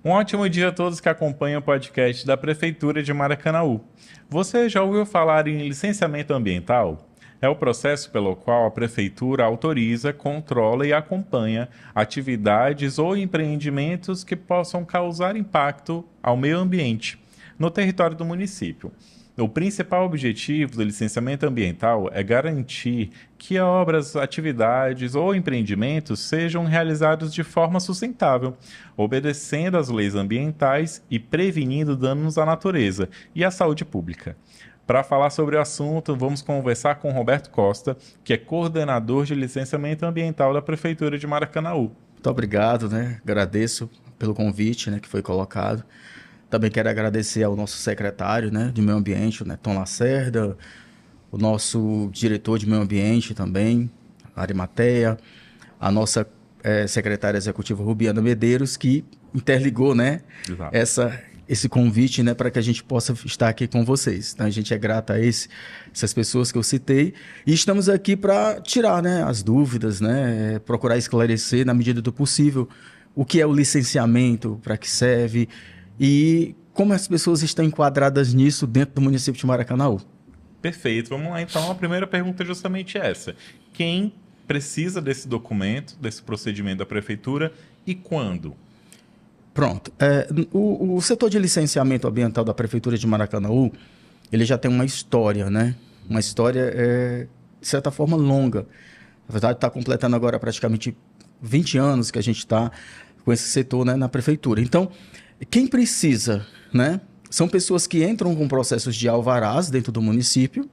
Um ótimo dia a todos que acompanham o podcast da Prefeitura de Maracanaú. Você já ouviu falar em licenciamento ambiental? É o processo pelo qual a Prefeitura autoriza, controla e acompanha atividades ou empreendimentos que possam causar impacto ao meio ambiente no território do município. O principal objetivo do licenciamento ambiental é garantir que obras, atividades ou empreendimentos sejam realizados de forma sustentável, obedecendo às leis ambientais e prevenindo danos à natureza e à saúde pública. Para falar sobre o assunto, vamos conversar com Roberto Costa, que é coordenador de licenciamento ambiental da Prefeitura de Maracanaú. Muito obrigado, Agradeço pelo convite, que foi colocado. Também quero agradecer ao nosso secretário, de Meio Ambiente, Tom Lacerda, o nosso diretor de Meio Ambiente também, Arimateia, a nossa secretária executiva Rubiana Medeiros, que interligou, esse convite, para que a gente possa estar aqui com vocês. Então, a gente é grato a essas pessoas que eu citei. E estamos aqui para tirar, as dúvidas, procurar esclarecer, na medida do possível, o que é o licenciamento, para que serve e como as pessoas estão enquadradas nisso dentro do município de Maracanaú. Perfeito. Vamos lá, então. A primeira pergunta é justamente essa. Quem precisa desse documento, desse procedimento da Prefeitura e quando? Pronto. O setor de licenciamento ambiental da Prefeitura de Maracanaú, ele já tem uma história, Uma história, de certa forma, longa. Na verdade, está completando agora praticamente 20 anos que a gente está com esse setor, na Prefeitura. Então, quem precisa, são pessoas que entram com processos de alvarás dentro do município.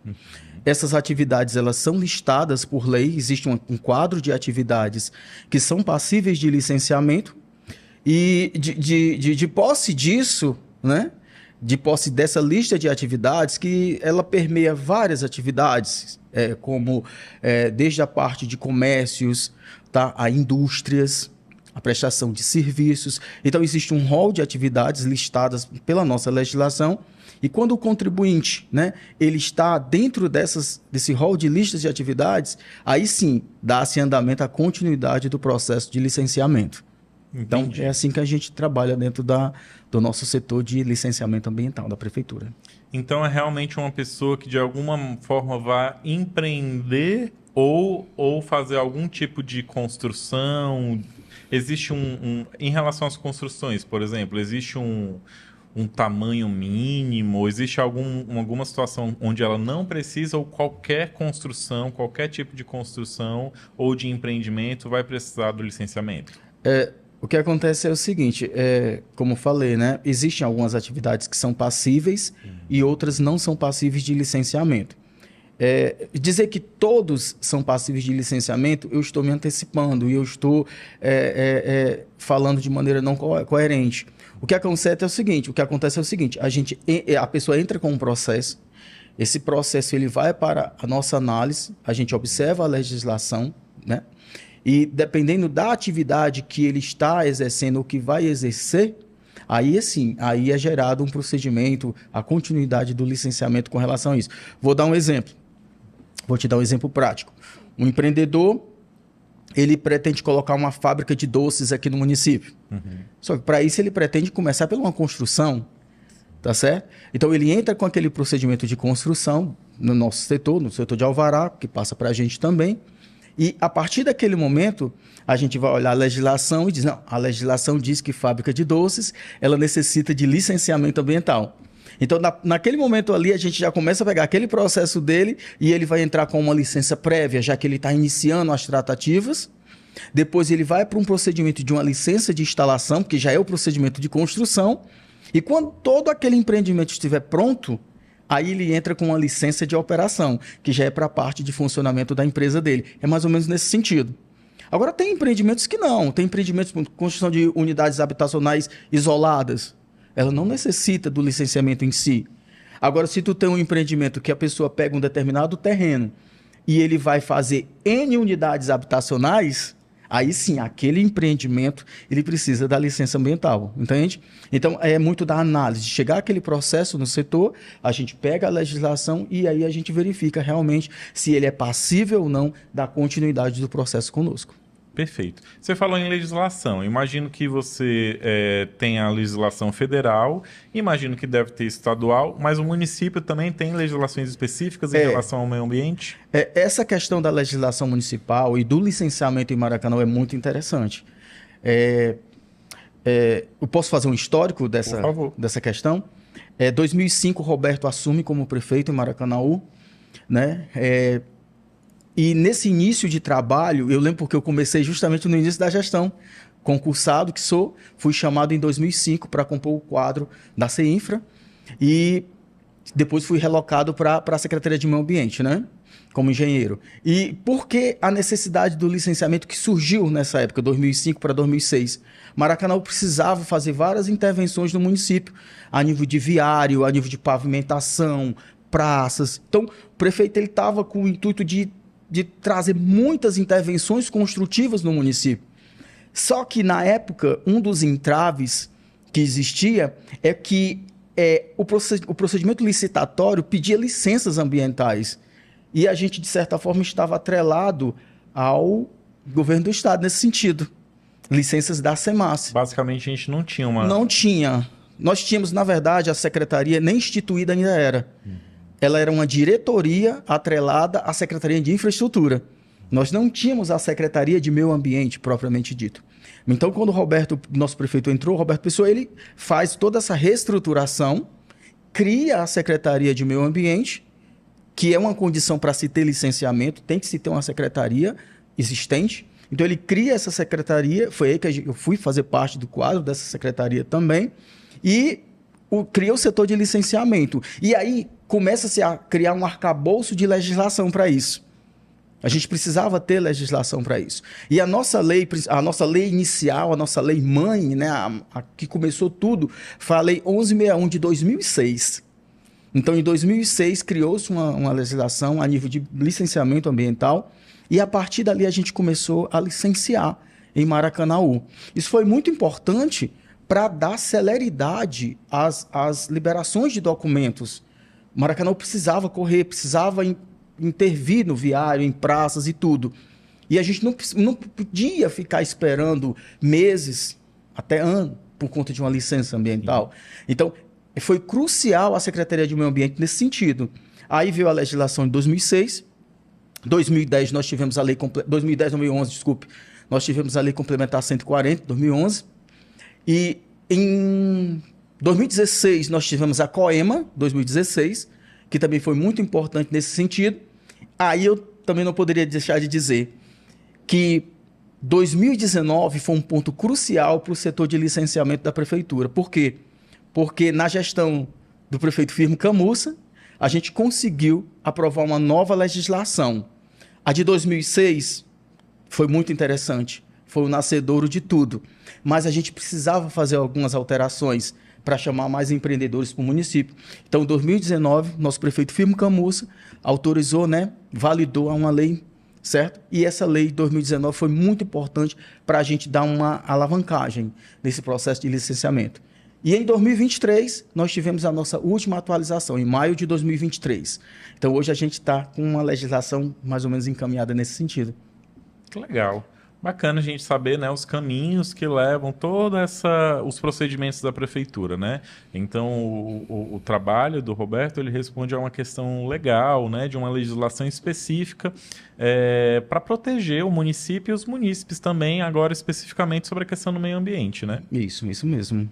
Essas atividades, elas são listadas por lei. Existe um quadro de atividades que são passíveis de licenciamento. E de posse disso, de posse dessa lista de atividades, que ela permeia várias atividades, como desde a parte de comércios, a indústrias, a prestação de serviços. Então, existe um rol de atividades listadas pela nossa legislação. E quando o contribuinte, ele está dentro desse rol de listas de atividades, aí sim, dá-se andamento à continuidade do processo de licenciamento. Então, Entendi. é assim que a gente trabalha dentro do nosso setor de licenciamento ambiental da Prefeitura. Então, é realmente uma pessoa que, de alguma forma, vai empreender ou fazer algum tipo de construção. Existe em relação às construções, por exemplo, existe um tamanho mínimo? Existe alguma situação onde ela não precisa ou qualquer construção, qualquer tipo de construção ou de empreendimento vai precisar do licenciamento? O que acontece é o seguinte, como falei, existem algumas atividades que são passíveis e outras não são passíveis de licenciamento. Dizer que todos são passíveis de licenciamento, eu estou me antecipando e eu estou falando de maneira não coerente. O que acontece é o seguinte, a pessoa entra com um processo, esse processo ele vai para a nossa análise, a gente observa a legislação, e dependendo da atividade que ele está exercendo ou que vai exercer, aí é gerado um procedimento, a continuidade do licenciamento com relação a isso. Vou te dar um exemplo prático. Um empreendedor, ele pretende colocar uma fábrica de doces aqui no município. Só que para isso ele pretende começar por uma construção, tá certo? Então ele entra com aquele procedimento de construção no nosso setor, no setor de alvará, que passa para a gente também. E, a partir daquele momento, a gente vai olhar a legislação e diz, não, a legislação diz que fábrica de doces, ela necessita de licenciamento ambiental. Então, naquele momento ali, a gente já começa a pegar aquele processo dele e ele vai entrar com uma licença prévia, já que ele está iniciando as tratativas. Depois, ele vai para um procedimento de uma licença de instalação, que já é o procedimento de construção. E quando todo aquele empreendimento estiver pronto, aí ele entra com uma licença de operação, que já é para a parte de funcionamento da empresa dele. É mais ou menos nesse sentido. Agora, tem empreendimentos que não. Tem empreendimentos com construção de unidades habitacionais isoladas. Ela não necessita do licenciamento em si. Agora, se tu tem um empreendimento que a pessoa pega um determinado terreno e ele vai fazer N unidades habitacionais, aí sim, aquele empreendimento, ele precisa da licença ambiental, entende? Então, é muito da análise, de chegar àquele processo no setor, a gente pega a legislação e aí a gente verifica realmente se ele é passível ou não da continuidade do processo conosco. Perfeito. Você falou em legislação. Imagino que você tem a legislação federal, imagino que deve ter estadual, mas o município também tem legislações específicas em relação ao meio ambiente? Essa questão da legislação municipal e do licenciamento em Maracanã é muito interessante. Eu posso fazer um histórico dessa questão? 2005, Roberto assume como prefeito em Maracanaú, né? E nesse início de trabalho, eu lembro porque eu comecei justamente no início da gestão, concursado que sou, fui chamado em 2005 para compor o quadro da CEINFRA e depois fui relocado para a Secretaria de Meio Ambiente, né? Como engenheiro. E por que a necessidade do licenciamento que surgiu nessa época, 2005 para 2006? Maracanã precisava fazer várias intervenções no município, a nível de viário, a nível de pavimentação, praças. Então, o prefeito estava com o intuito de trazer muitas intervenções construtivas no município. Só que, na época, um dos entraves que existia é que o procedimento licitatório pedia licenças ambientais. E a gente, de certa forma, estava atrelado ao governo do estado nesse sentido. Licenças da SEMAS. Basicamente, a gente não tinha uma... Não tinha. Nós tínhamos, na verdade, a secretaria nem instituída ainda era. Ela era uma diretoria atrelada à Secretaria de Infraestrutura. Nós não tínhamos a Secretaria de Meio Ambiente, propriamente dito. Então, quando o Roberto, nosso prefeito, entrou, o Roberto Pessoa, ele faz toda essa reestruturação, cria a Secretaria de Meio Ambiente, que é uma condição para se ter licenciamento, tem que se ter uma secretaria existente. Então, ele cria essa secretaria, foi aí que eu fui fazer parte do quadro dessa secretaria também, e cria o setor de licenciamento. E aí, começa-se a criar um arcabouço de legislação para isso. A gente precisava ter legislação para isso. E a nossa lei inicial, a nossa lei mãe, né, a que começou tudo, foi a Lei 1161 de 2006. Então, em 2006, criou-se uma legislação a nível de licenciamento ambiental e, a partir dali, a gente começou a licenciar em Maracanaú. Isso foi muito importante para dar celeridade às liberações de documentos. Maracanaú precisava correr, precisava intervir no viário, em praças e tudo. E a gente não podia ficar esperando meses, até ano, por conta de uma licença ambiental. Então, foi crucial a Secretaria de Meio Ambiente nesse sentido. Aí veio a legislação de 2006. 2010 nós tivemos a lei... 2011, desculpe. Nós tivemos a Lei Complementar 140, 2011. E em 2016 nós tivemos a COEMA, 2016, que também foi muito importante nesse sentido. Aí eu também não poderia deixar de dizer que 2019 foi um ponto crucial para o setor de licenciamento da prefeitura. Por quê? Porque na gestão do prefeito Firmo Camussa, a gente conseguiu aprovar uma nova legislação. A de 2006 foi muito interessante, foi o nascedouro de tudo. Mas a gente precisava fazer algumas alterações para chamar mais empreendedores para o município. Então, em 2019, nosso prefeito Firmo Camussa autorizou, né, validou uma lei, certo? E essa lei de 2019 foi muito importante para a gente dar uma alavancagem nesse processo de licenciamento. E em 2023, nós tivemos a nossa última atualização, em maio de 2023. Então, hoje a gente está com uma legislação mais ou menos encaminhada nesse sentido. Que legal. Bacana a gente saber, né, os caminhos que levam os procedimentos da prefeitura, né? Então, o trabalho do Roberto, ele responde a uma questão legal, né, de uma legislação específica para proteger o município e os munícipes também, agora especificamente sobre a questão do meio ambiente, né? Isso mesmo.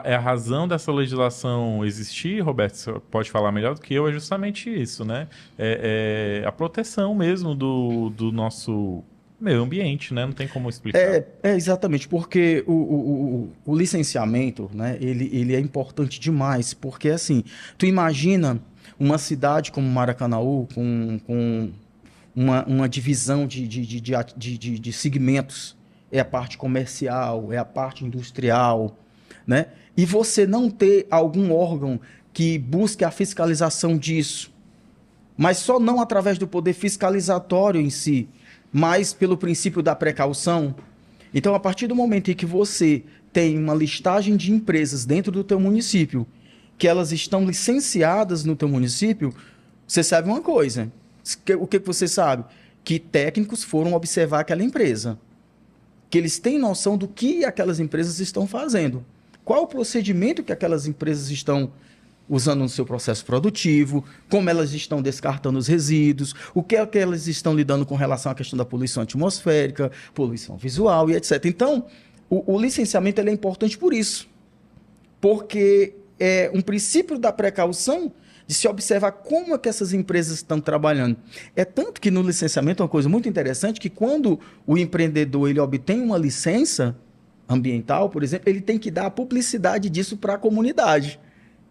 É a razão dessa legislação existir, Roberto, você pode falar melhor do que eu, é justamente isso, né? É a proteção mesmo do nosso meio ambiente, né? Não tem como explicar. Exatamente, porque o licenciamento, né, ele é importante demais, porque assim, tu imagina uma cidade como Maracanaú com uma divisão de segmentos, é a parte comercial, é a parte industrial, né? E você não ter algum órgão que busque a fiscalização disso, mas só não através do poder fiscalizatório em si, mas pelo princípio da precaução. Então, a partir do momento em que você tem uma listagem de empresas dentro do teu município, que elas estão licenciadas no teu município, você sabe uma coisa. O que você sabe? Que técnicos foram observar aquela empresa. que eles têm noção do que aquelas empresas estão fazendo. Qual o procedimento que aquelas empresas estão usando no seu processo produtivo, como elas estão descartando os resíduos, o que é que elas estão lidando com relação à questão da poluição atmosférica, poluição visual e etc. Então, o licenciamento ele é importante por isso, porque é um princípio da precaução de se observar como é que essas empresas estão trabalhando. É tanto que no licenciamento é uma coisa muito interessante que quando o empreendedor ele obtém uma licença ambiental, por exemplo, ele tem que dar a publicidade disso para a comunidade.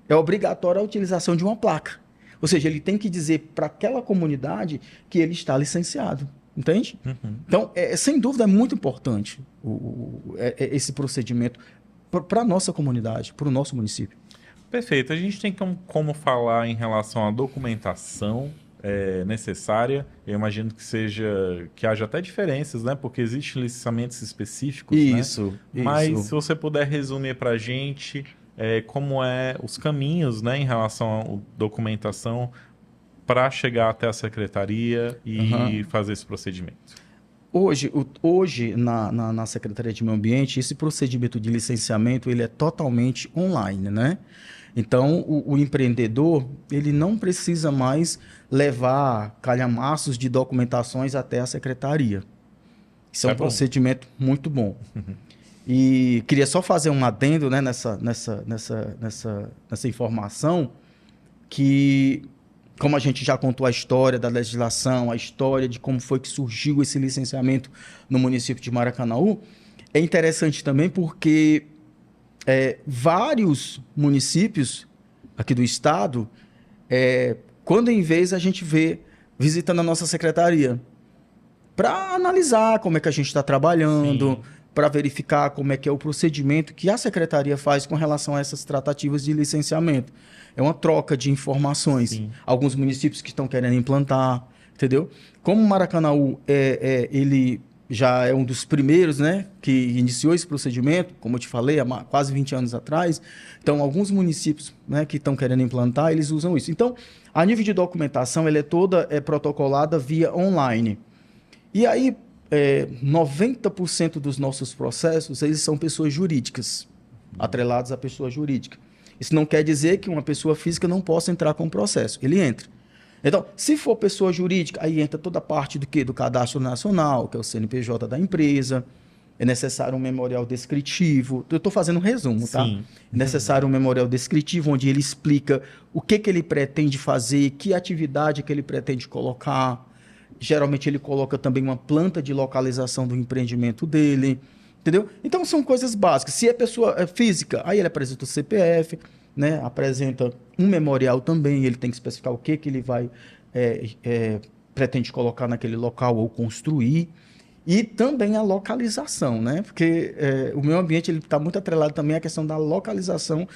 É obrigatória a utilização de uma placa. Ou seja, ele tem que dizer para aquela comunidade que ele está licenciado. Entende? Uhum. Então, sem dúvida, é muito importante esse procedimento para a nossa comunidade, para o nosso município. Perfeito. A gente tem como falar em relação à documentação necessária. Eu imagino que haja até diferenças, né? Porque existem licenciamentos específicos, isso, né? Mas se você puder resumir para a gente como os caminhos, né, em relação à documentação para chegar até a secretaria e fazer esse procedimento. Hoje na Secretaria de Meio Ambiente, esse procedimento de licenciamento ele é totalmente online, né? Então, o empreendedor ele não precisa mais levar calhamaços de documentações até a secretaria. Isso é um procedimento muito bom. E queria só fazer um adendo, né, nessa informação, que como a gente já contou a história da legislação, a história de como foi que surgiu esse licenciamento no município de Maracanaú, é interessante também porque vários municípios aqui do estado, quando em vez a gente vê visitando a nossa secretaria, para analisar como é que a gente está trabalhando, para verificar como é que é o procedimento que a secretaria faz com relação a essas tratativas de licenciamento. É uma troca de informações. Sim. Alguns municípios que estão querendo implantar, entendeu? Como Maracanaú ele já é um dos primeiros, né, que iniciou esse procedimento, como eu te falei, há quase 20 anos atrás. Então, alguns municípios, né, que estão querendo implantar, eles usam isso. Então, a nível de documentação, ela é toda protocolada via online. E aí, 90% dos nossos processos, eles são pessoas jurídicas, atrelados à pessoa jurídica. Isso não quer dizer que uma pessoa física não possa entrar com o processo. Ele entra. Então, se for pessoa jurídica, aí entra toda a parte do quê? Do cadastro nacional, que é o CNPJ da empresa. É necessário um memorial descritivo. Eu estou fazendo um resumo, tá? Sim. É necessário um memorial descritivo, onde ele explica o que ele pretende fazer, que atividade que ele pretende colocar. Geralmente ele coloca também uma planta de localização do empreendimento dele, entendeu? Então são coisas básicas. Se é pessoa física, aí ele apresenta o CPF, né? Apresenta um memorial também, ele tem que especificar o que ele vai pretende colocar naquele local ou construir. E também a localização, né? Porque o meio ambiente está muito atrelado também à questão da localização.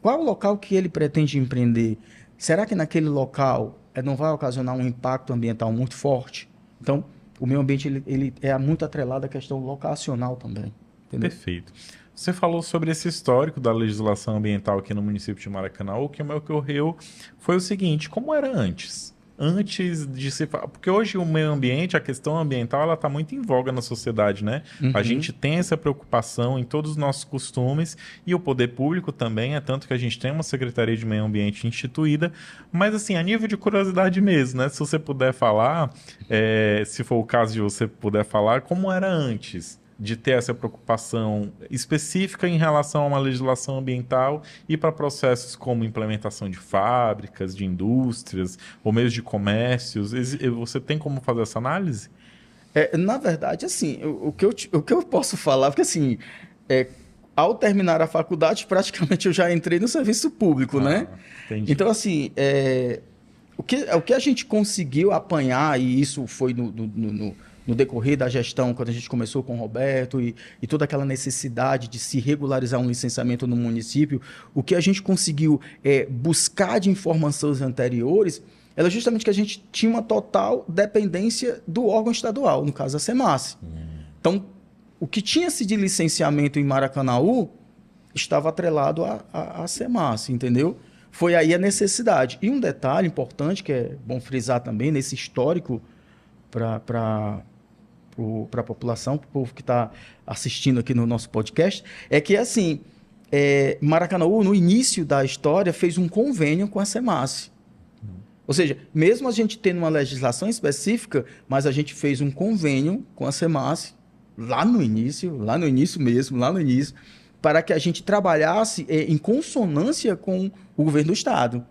Qual o local que ele pretende empreender? Será que naquele local não vai ocasionar um impacto ambiental muito forte? Então, o meio ambiente ele é muito atrelado à questão locacional também. Entendeu? Perfeito. Você falou sobre esse histórico da legislação ambiental aqui no município de Maracanaú. O que me ocorreu foi o seguinte: como era antes? Antes de se falar... Porque hoje o meio ambiente, a questão ambiental, ela está muito em voga na sociedade, né? Uhum. A gente tem essa preocupação em todos os nossos costumes e o poder público também, tanto que a gente tem uma Secretaria de Meio Ambiente instituída, mas assim, a nível de curiosidade mesmo, né? Se você puder falar, se for o caso de você puder falar, como era antes de ter essa preocupação específica em relação a uma legislação ambiental e para processos como implementação de fábricas, de indústrias, ou meios de comércios. Você tem como fazer essa análise? Na verdade, assim, o que eu posso falar, porque assim, ao terminar a faculdade, praticamente eu já entrei no serviço público, né? Entendi. Então, assim, o que a gente conseguiu apanhar, e isso foi no decorrer da gestão, quando a gente começou com o Roberto e toda aquela necessidade de se regularizar um licenciamento no município, o que a gente conseguiu buscar de informações anteriores era justamente que a gente tinha uma total dependência do órgão estadual, no caso a SEMASSE. Então, o que tinha-se de licenciamento em Maracanaú estava atrelado à SEMASSE, entendeu? Foi aí a necessidade. E um detalhe importante, que é bom frisar também, nesse histórico para para a população, para o povo que está assistindo aqui no nosso podcast, é que, assim, Maracanaú, no início da história, fez um convênio com a SEMASSE. Ou seja, mesmo a gente tendo uma legislação específica, mas a gente fez um convênio com a SEMASSE, lá no início mesmo, para que a gente trabalhasse em consonância com o governo do Estado.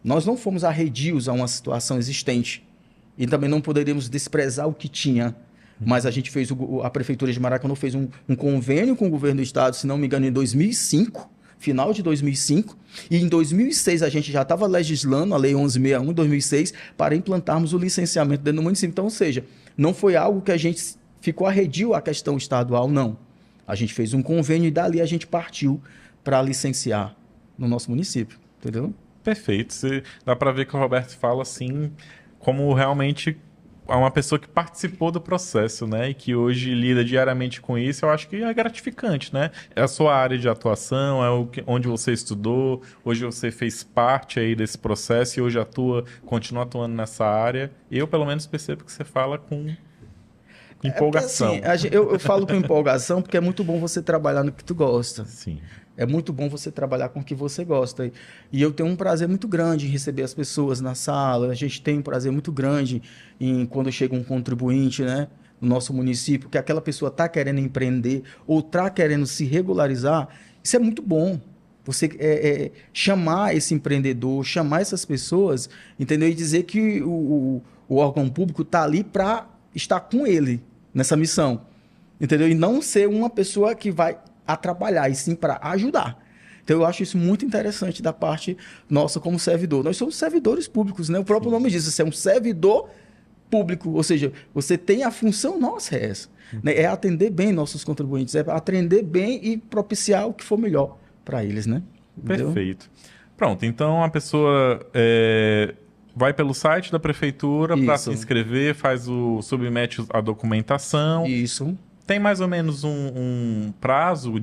Nós não fomos arredios a uma situação existente. E também não poderíamos desprezar o que tinha. Mas a gente fez, a Prefeitura de Maracanã fez um convênio com o governo do Estado, se não me engano, em 2005, final de 2005. E em 2006 a gente já estava legislando a Lei 1161, em 2006, para implantarmos o licenciamento dentro do município. Então, ou seja, não foi algo que a gente ficou arredio à questão estadual, não. A gente fez um convênio e dali a gente partiu para licenciar no nosso município. Entendeu? Perfeito. Dá para ver que o Roberto fala assim, como realmente é uma pessoa que participou do processo, né? E que hoje lida diariamente com isso. Eu acho que é gratificante, né? É a sua área de atuação, onde você estudou, hoje você fez parte aí desse processo e hoje continua atuando nessa área. Eu, pelo menos, percebo que você fala com empolgação. Porque, assim, eu falo com empolgação porque é muito bom você trabalhar no que tu gosta. Sim. É muito bom você trabalhar com o que você gosta. E eu tenho um prazer muito grande em receber as pessoas na sala. A gente tem um prazer muito grande quando chega um contribuinte, né, no nosso município, que aquela pessoa está querendo empreender ou está querendo se regularizar. Isso é muito bom. Você chamar esse empreendedor, chamar essas pessoas, entendeu? E dizer que o órgão público está ali para estar com ele nessa missão, entendeu? E não ser uma pessoa que vai a trabalhar, e sim para ajudar. Então, eu acho isso muito interessante da parte nossa como servidor. Nós somos servidores públicos, né? O próprio nome diz, você é um servidor público, ou seja, você tem a função nossa, é essa. Né? É atender bem nossos contribuintes, é atender bem e propiciar o que for melhor para eles, né? Entendeu? Perfeito. Pronto, então a pessoa vai pelo site da prefeitura para se inscrever, submete a documentação. Isso. Tem mais ou menos um prazo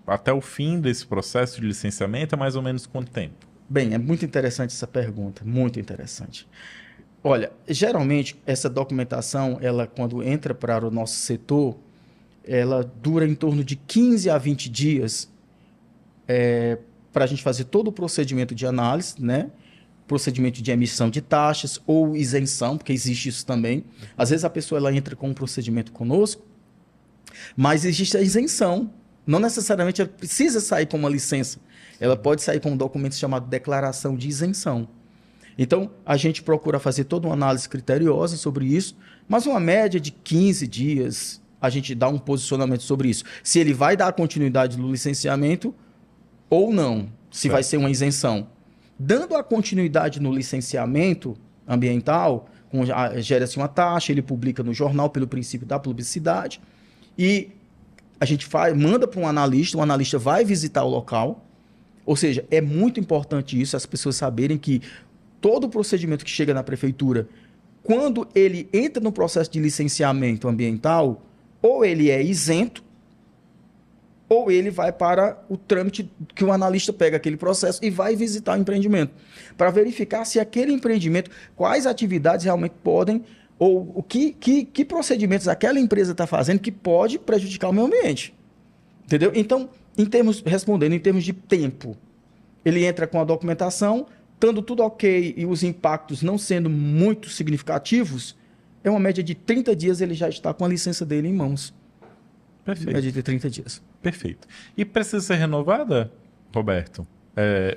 até o fim desse processo de licenciamento? É mais ou menos quanto tempo? Bem, é muito interessante essa pergunta, muito interessante. Olha, geralmente essa documentação, ela quando entra para o nosso setor, ela dura em torno de 15 a 20 dias para a gente fazer todo o procedimento de análise, né? Procedimento de emissão de taxas ou isenção, porque existe isso também. Às vezes a pessoa ela entra com um procedimento conosco, mas existe a isenção. Não necessariamente ela precisa sair com uma licença. Ela pode sair com um documento chamado declaração de isenção. Então, a gente procura fazer toda uma análise criteriosa sobre isso, mas uma média de 15 dias a gente dá um posicionamento sobre isso. Se ele vai dar continuidade no licenciamento ou não, se vai ser uma isenção. Dando a continuidade no licenciamento ambiental, gera-se uma taxa, ele publica no jornal pelo princípio da publicidade e a gente manda para um analista, o analista vai visitar o local. Ou seja, é muito importante isso, as pessoas saberem que todo o procedimento que chega na prefeitura, quando ele entra no processo de licenciamento ambiental, ou ele é isento, ou ele vai para o trâmite que o analista pega aquele processo e vai visitar o empreendimento, para verificar se aquele empreendimento, quais atividades realmente podem, ou que procedimentos aquela empresa está fazendo que pode prejudicar o meio ambiente. Entendeu? Então, respondendo em termos de tempo, ele entra com a documentação, estando tudo ok e os impactos não sendo muito significativos, é uma média de 30 dias ele já está com a licença dele em mãos. Perfeito. Média de 30 dias. Perfeito. E precisa ser renovada, Roberto?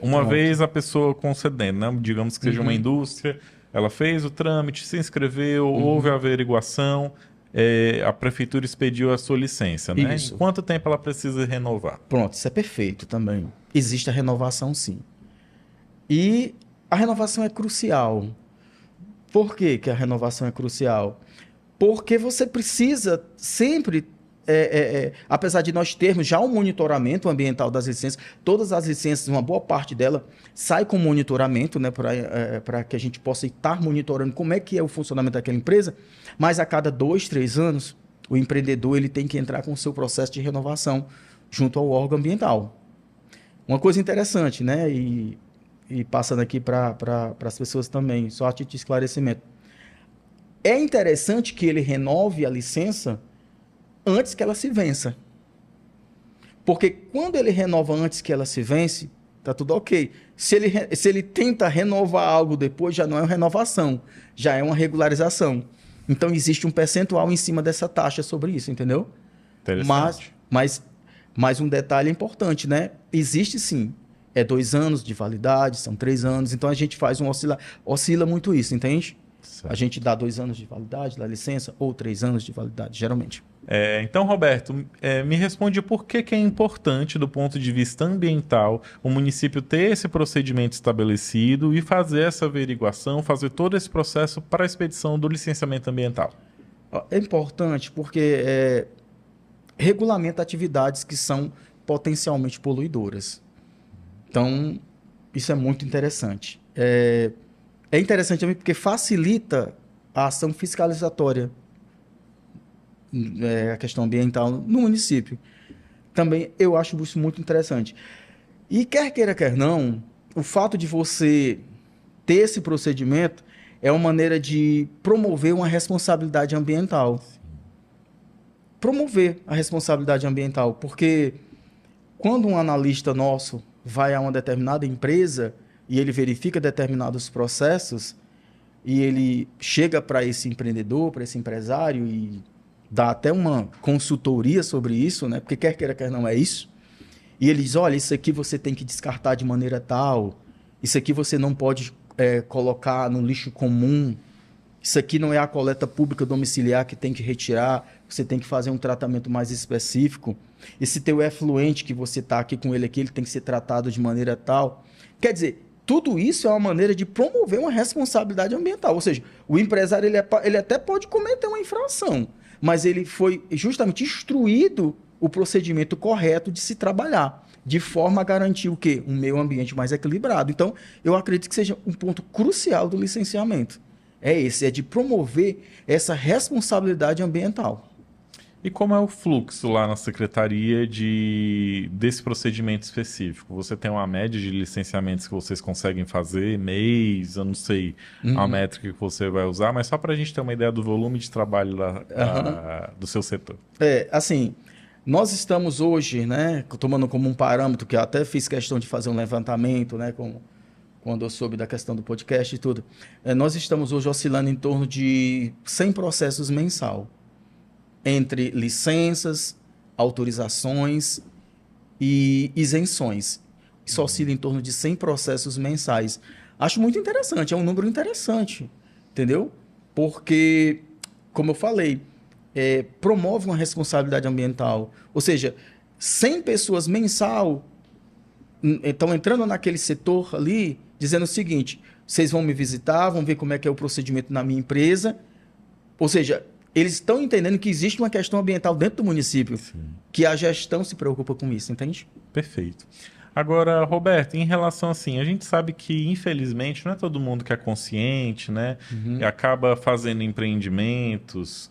Uma vez a pessoa concedendo, né? Digamos que seja uma indústria, ela fez o trâmite, se inscreveu, houve a averiguação, a prefeitura expediu a sua licença, né? Isso. Em quanto tempo ela precisa renovar? Pronto, isso é perfeito também. Existe a renovação, sim. E a renovação é crucial. Por que que a renovação é crucial? Porque você precisa sempre, apesar de nós termos já um monitoramento ambiental das licenças, todas as licenças, uma boa parte dela, sai com monitoramento, né, para que a gente possa estar monitorando como é que é o funcionamento daquela empresa, mas a cada 2, 3 anos, o empreendedor ele tem que entrar com o seu processo de renovação junto ao órgão ambiental. Uma coisa interessante, né, e passando aqui para as pessoas também, só a título de esclarecimento. É interessante que ele renove a licença antes que ela se vença. Porque quando ele renova antes que ela se vence, tá tudo ok. Se ele tenta renovar algo depois, já não é uma renovação, já é uma regularização. Então, existe um percentual em cima dessa taxa sobre isso, entendeu? Interessante. Mas um detalhe importante, né? Existe sim. É 2 anos de validade, são 3 anos. Então, a gente faz oscila muito isso, entende? Certo. A gente dá 2 anos de validade da licença ou 3 anos de validade, geralmente. Então, Roberto, me responde por que é importante, do ponto de vista ambiental, o município ter esse procedimento estabelecido e fazer essa averiguação, fazer todo esse processo para a expedição do licenciamento ambiental. É importante porque regulamenta atividades que são potencialmente poluidoras. Então, isso é muito interessante. É interessante também porque facilita a ação fiscalizatória, a questão ambiental no município. Também eu acho isso muito interessante. E quer queira, quer não, o fato de você ter esse procedimento é uma maneira de promover uma responsabilidade ambiental. Promover a responsabilidade ambiental, porque quando um analista nosso vai a uma determinada empresa e ele verifica determinados processos e ele chega para esse empreendedor, para esse empresário e dá até uma consultoria sobre isso, né? Porque quer queira, quer não é isso. E ele diz, olha, isso aqui você tem que descartar de maneira tal, isso aqui você não pode colocar no lixo comum, isso aqui não é a coleta pública domiciliar que tem que retirar, você tem que fazer um tratamento mais específico. Esse teu efluente que você está aqui com ele aqui, ele tem que ser tratado de maneira tal. Quer dizer, tudo isso é uma maneira de promover uma responsabilidade ambiental. Ou seja, o empresário ele até pode cometer uma infração, mas ele foi justamente instruído o procedimento correto de se trabalhar, de forma a garantir o quê? Um meio ambiente mais equilibrado. Então, eu acredito que seja um ponto crucial do licenciamento. É de promover essa responsabilidade ambiental. E como é o fluxo lá na secretaria desse procedimento específico? Você tem uma média de licenciamentos que vocês conseguem fazer, mês, eu não sei a métrica que você vai usar, mas só para a gente ter uma ideia do volume de trabalho do seu setor. Assim, nós estamos hoje, né, tomando como um parâmetro, que eu até fiz questão de fazer um levantamento, né, quando eu soube da questão do podcast e tudo, nós estamos hoje oscilando em torno de 100 processos mensal, entre licenças, autorizações e isenções. Isso oscila em torno de 100 processos mensais. Acho muito interessante, é um número interessante, entendeu? Porque, como eu falei, promove uma responsabilidade ambiental. Ou seja, 100 pessoas mensal estão entrando naquele setor ali, dizendo o seguinte, vocês vão me visitar, vão ver como é que é o procedimento na minha empresa. Ou seja, eles estão entendendo que existe uma questão ambiental dentro do município, sim, que a gestão se preocupa com isso, entende? Perfeito. Agora, Roberto, em relação assim, a gente sabe que, infelizmente, não é todo mundo que é consciente, né? E acaba fazendo empreendimentos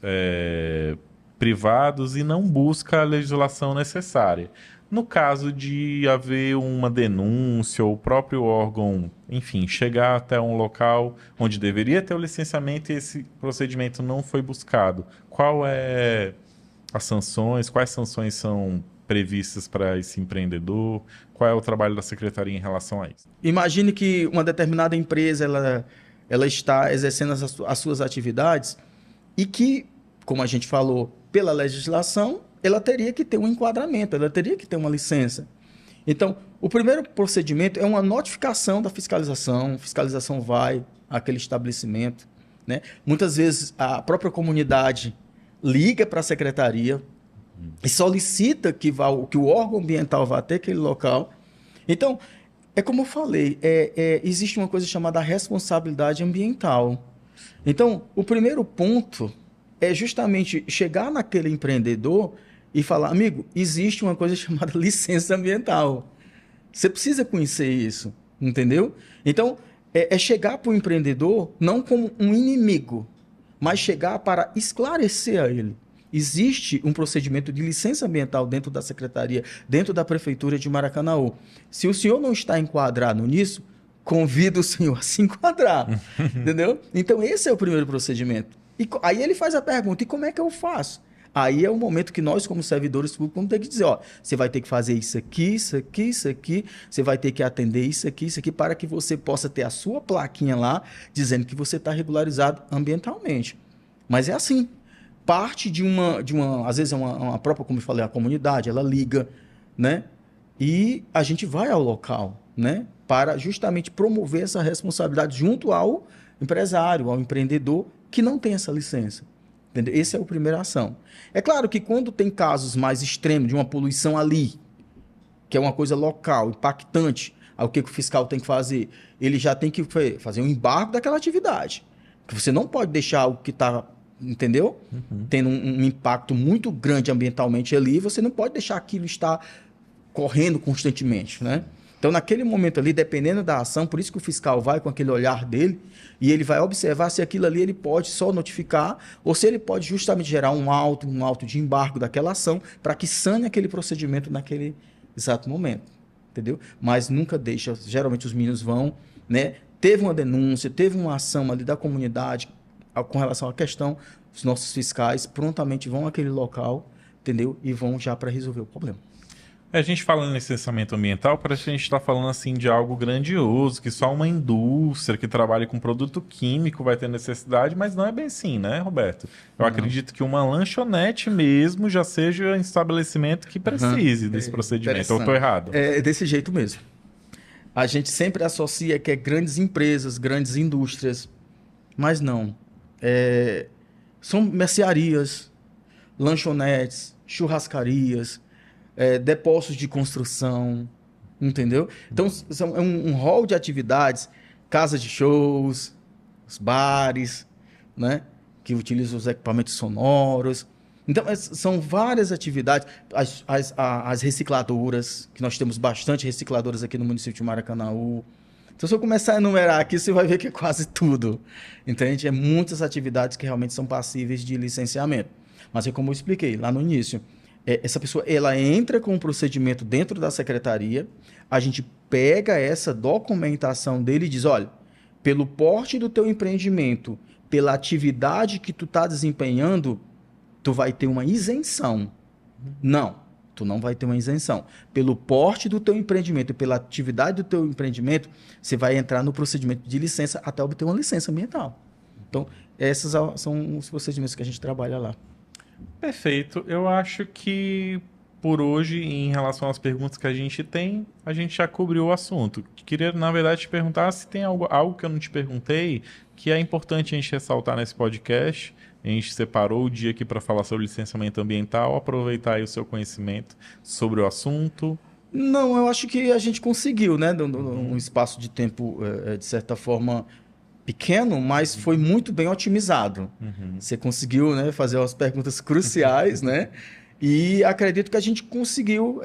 privados e não busca a legislação necessária. No caso de haver uma denúncia ou o próprio órgão, enfim, chegar até um local onde deveria ter o licenciamento e esse procedimento não foi buscado, quais sanções são previstas para esse empreendedor? Qual é o trabalho da secretaria em relação a isso? Imagine que uma determinada empresa ela está exercendo as suas atividades e que, como a gente falou, pela legislação, ela teria que ter um enquadramento, ela teria que ter uma licença. Então, o primeiro procedimento é uma notificação da fiscalização. A fiscalização vai àquele estabelecimento, né? Muitas vezes a própria comunidade liga para a secretaria e solicita que o órgão ambiental vá até aquele local. Então, é como eu falei, existe uma coisa chamada responsabilidade ambiental. Então, o primeiro ponto é justamente chegar naquele empreendedor e falar, amigo, existe uma coisa chamada licença ambiental. Você precisa conhecer isso, entendeu? Então, chegar para o empreendedor não como um inimigo, mas chegar para esclarecer a ele. Existe um procedimento de licença ambiental dentro da secretaria, dentro da prefeitura de Maracanaú. Se o senhor não está enquadrado nisso, convido o senhor a se enquadrar, entendeu? Então, esse é o primeiro procedimento. Aí ele faz a pergunta, e como é que eu faço? Aí é o momento que nós, como servidores públicos, vamos ter que dizer, ó, você vai ter que fazer isso aqui, isso aqui, isso aqui, você vai ter que atender isso aqui, para que você possa ter a sua plaquinha lá, dizendo que você está regularizado ambientalmente. Mas é assim, parte às vezes é uma própria, como eu falei, a comunidade, ela liga, né? E a gente vai ao local, né? Para justamente promover essa responsabilidade junto ao empresário, ao empreendedor que não tem essa licença. Entendeu? Essa é a primeira ação. É claro que quando tem casos mais extremos de uma poluição ali, que é uma coisa local, impactante, aí o que o fiscal tem que fazer? Ele já tem que fazer um embargo daquela atividade. Que você não pode deixar o que está, entendeu? Tendo um impacto muito grande ambientalmente ali, você não pode deixar aquilo estar correndo constantemente, né? Então, naquele momento ali, dependendo da ação, por isso que o fiscal vai com aquele olhar dele e ele vai observar se aquilo ali ele pode só notificar ou se ele pode justamente gerar um auto de embargo daquela ação para que sane aquele procedimento naquele exato momento, entendeu? Mas nunca deixa, geralmente os meninos vão, né? Teve uma denúncia, teve uma ação ali da comunidade com relação à questão, os nossos fiscais prontamente vão àquele local, entendeu? E vão já para resolver o problema. A gente fala em licenciamento ambiental, parece que a gente está falando assim de algo grandioso, que só uma indústria que trabalha com produto químico vai ter necessidade, mas não é bem assim, né, Roberto? Eu acredito que uma lanchonete mesmo já seja um estabelecimento que precise desse procedimento. Ou estou errado? É desse jeito mesmo. A gente sempre associa que é grandes empresas, grandes indústrias, mas não. São mercearias, lanchonetes, churrascarias, depósitos de construção, entendeu? Então, são um rol de atividades, casas de shows, os bares, né? Que utilizam os equipamentos sonoros. Então, são várias atividades. As recicladoras, que nós temos bastante recicladoras aqui no município de Maracanaú. Então, se eu começar a enumerar aqui, você vai ver que é quase tudo. Entende? É muitas atividades que realmente são passíveis de licenciamento. Mas é como eu expliquei lá no início. Essa pessoa, ela entra com um procedimento dentro da secretaria, a gente pega essa documentação dele e diz, olha, pelo porte do teu empreendimento, pela atividade que tu está desempenhando, tu vai ter uma isenção. Não, tu não vai ter uma isenção. Pelo porte do teu empreendimento e pela atividade do teu empreendimento, você vai entrar no procedimento de licença até obter uma licença ambiental. Então, esses são os procedimentos que a gente trabalha lá. Perfeito. Eu acho que por hoje, em relação às perguntas que a gente tem, a gente já cobriu o assunto. Queria, na verdade, te perguntar se tem algo que eu não te perguntei que é importante a gente ressaltar nesse podcast. A gente separou o dia aqui para falar sobre licenciamento ambiental, aproveitar aí o seu conhecimento sobre o assunto. Não, eu acho que a gente conseguiu, né? Um espaço de tempo, de certa forma, pequeno, mas foi muito bem otimizado. Você conseguiu, né, fazer umas perguntas cruciais, né? E acredito que a gente conseguiu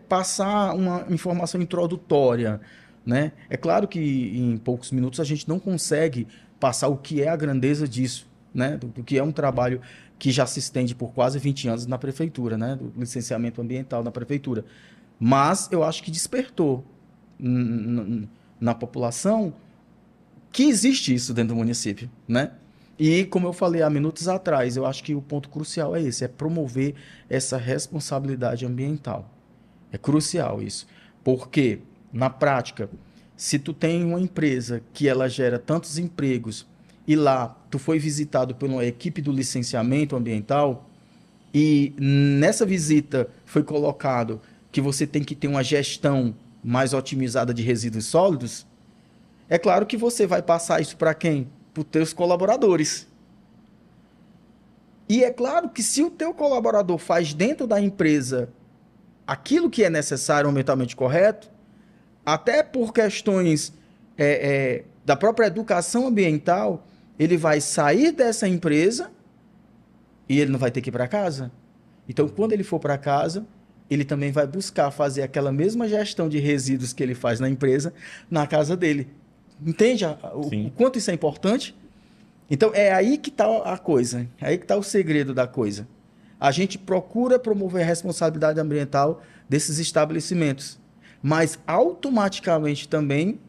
passar uma informação introdutória, né? É claro que em poucos minutos a gente não consegue passar o que é a grandeza disso, né? Do que é um trabalho que já se estende por quase 20 anos na prefeitura, né? Do licenciamento ambiental na prefeitura. Mas eu acho que despertou na população que existe isso dentro do município, né? E, como eu falei há minutos atrás, eu acho que o ponto crucial é esse, é promover essa responsabilidade ambiental. É crucial isso. Porque, na prática, se tu tem uma empresa que ela gera tantos empregos e lá tu foi visitado por uma equipe do licenciamento ambiental e nessa visita foi colocado que você tem que ter uma gestão mais otimizada de resíduos sólidos, é claro que você vai passar isso para quem? Para os teus colaboradores. E é claro que se o teu colaborador faz dentro da empresa aquilo que é necessário, ambientalmente correto, até por questões da própria educação ambiental, ele vai sair dessa empresa e ele não vai ter que ir para casa. Então, quando ele for para casa, ele também vai buscar fazer aquela mesma gestão de resíduos que ele faz na empresa, na casa dele. Entende o quanto isso é importante? Então, é aí que está a coisa. É aí que está o segredo da coisa. A gente procura promover a responsabilidade ambiental desses estabelecimentos. Mas, automaticamente também,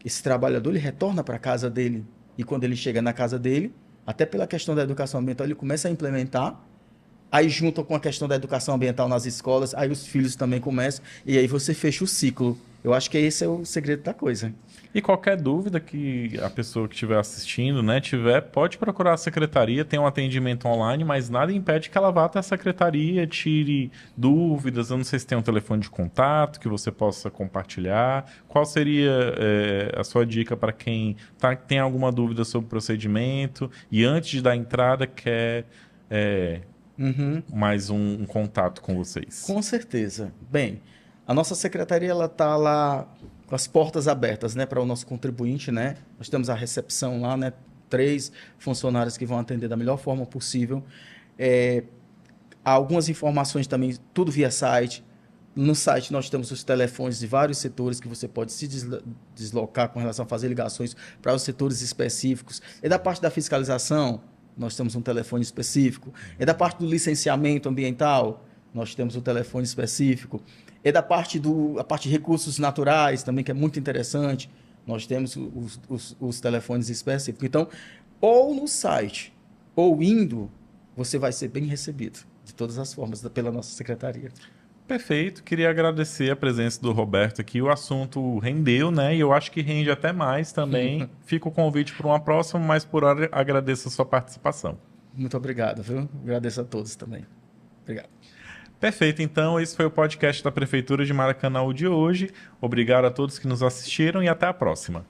esse trabalhador ele retorna para a casa dele. E quando ele chega na casa dele, até pela questão da educação ambiental, ele começa a implementar, aí junto com a questão da educação ambiental nas escolas, aí os filhos também começam, e aí você fecha o ciclo. Eu acho que esse é o segredo da coisa. E qualquer dúvida que a pessoa que estiver assistindo, né, tiver, pode procurar a secretaria, tem um atendimento online, mas nada impede que ela vá até a secretaria, tire dúvidas. Eu não sei se tem um telefone de contato que você possa compartilhar. Qual seria a sua dica para quem tem alguma dúvida sobre o procedimento e antes de dar entrada quer mais um contato com vocês? Com certeza. Bem, a nossa secretaria ela está lá com as portas abertas, né, para o nosso contribuinte, né? Nós temos a recepção lá, né? 3 funcionários que vão atender da melhor forma possível. Há algumas informações também, tudo via site. No site nós temos os telefones de vários setores que você pode se deslocar com relação a fazer ligações para os setores específicos. E da parte da fiscalização, nós temos um telefone específico. E da parte do licenciamento ambiental, nós temos um telefone específico. E da parte a parte de recursos naturais também, que é muito interessante, nós temos os telefones específicos. Então, ou no site, ou indo, você vai ser bem recebido, de todas as formas, pela nossa secretaria. Perfeito, queria agradecer a presença do Roberto aqui. O assunto rendeu, né? E eu acho que rende até mais também. Fica o convite para uma próxima, mas por hora agradeço a sua participação. Muito obrigado, viu? Agradeço a todos também. Obrigado. Perfeito, então esse foi o podcast da Prefeitura de Maracanaú de hoje. Obrigado a todos que nos assistiram e até a próxima.